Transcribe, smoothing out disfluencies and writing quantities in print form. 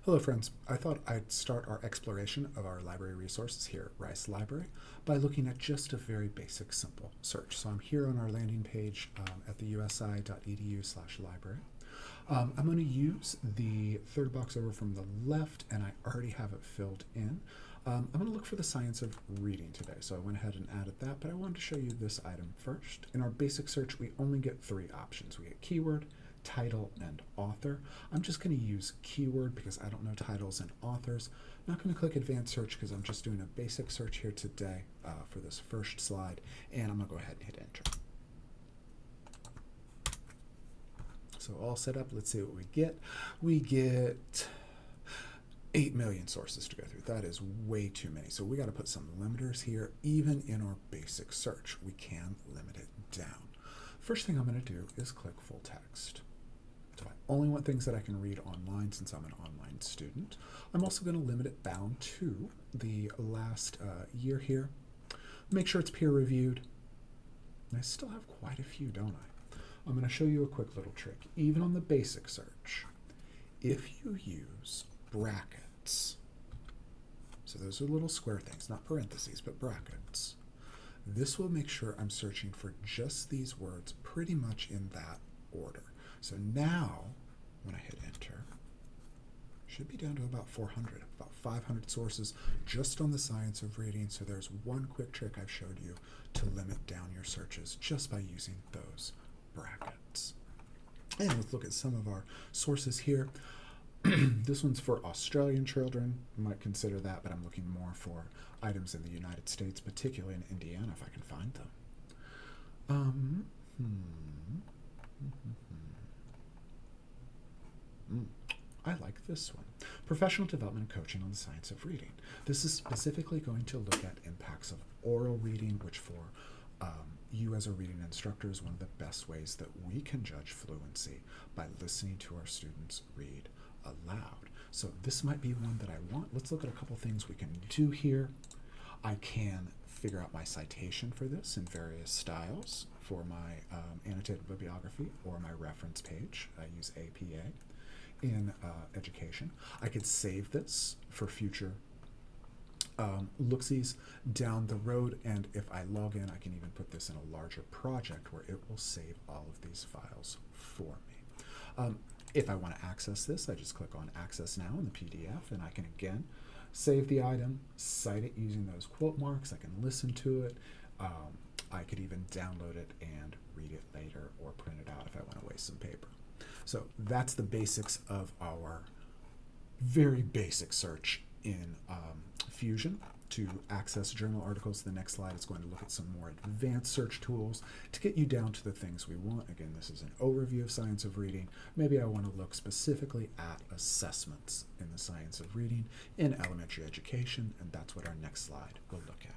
Hello friends, I thought I'd start our exploration of our library resources here at Rice Library by looking at just a very basic, simple search. So I'm here on our landing page at the usi.edu/library. I'm going to use the third box over from the left, and I already have it filled in. I'm going to look for the science of reading today, so I went ahead and added that, but I wanted to show you this item first. In our basic search, we only get three options. We get keyword, title, and author. I'm just going to use keyword because I don't know titles and authors. I'm not going to click advanced search because I'm just doing a basic search here today for this first slide, and I'm going to go ahead and hit enter. So all set up, let's see what we get. We get 8 million sources to go through. That is way too many. So we got to put some limiters here. Even in our basic search, we can limit it down. First thing I'm going to do is click full text. So I only want things that I can read online since I'm an online student. I'm also going to limit it bound to the last year here. Make sure it's peer reviewed. And I still have quite a few, don't I? I'm going to show you a quick little trick. Even on the basic search, if you use brackets, so those are little square things, not parentheses, but brackets, this will make sure I'm searching for just these words pretty much in that order. So now, when I hit enter, should be down to about 400, about 500 sources just on the science of reading. So there's one quick trick I've showed you to limit down your searches just by using those brackets. And let's look at some of our sources here. This one's for Australian children. You might consider that, but I'm looking more for items in the United States, particularly in Indiana, if I can find them. I like this one. Professional development and coaching on the science of reading. This is specifically going to look at impacts of oral reading, which for you as a reading instructor is one of the best ways that we can judge fluency by listening to our students read aloud. So this might be one that I want. Let's look at a couple things we can do here. I can figure out my citation for this in various styles for my annotated bibliography or my reference page. I use APA in education. I could save this for future look-sees down the road, and if I log in, I can even put this in a larger project where it will save all of these files for me. If I want to access this, I just click on Access Now in the PDF, and I can again save the item, cite it using those quote marks. I can listen to it. I could even download it and read it later or print it out if I want to waste some paper. So that's the basics of our very basic search in Fusion to access journal articles. The next slide is going to look at some more advanced search tools to get you down to the things we want. Again, this is an overview of science of reading. Maybe I want to look specifically at assessments in the science of reading in elementary education, and that's what our next slide will look at.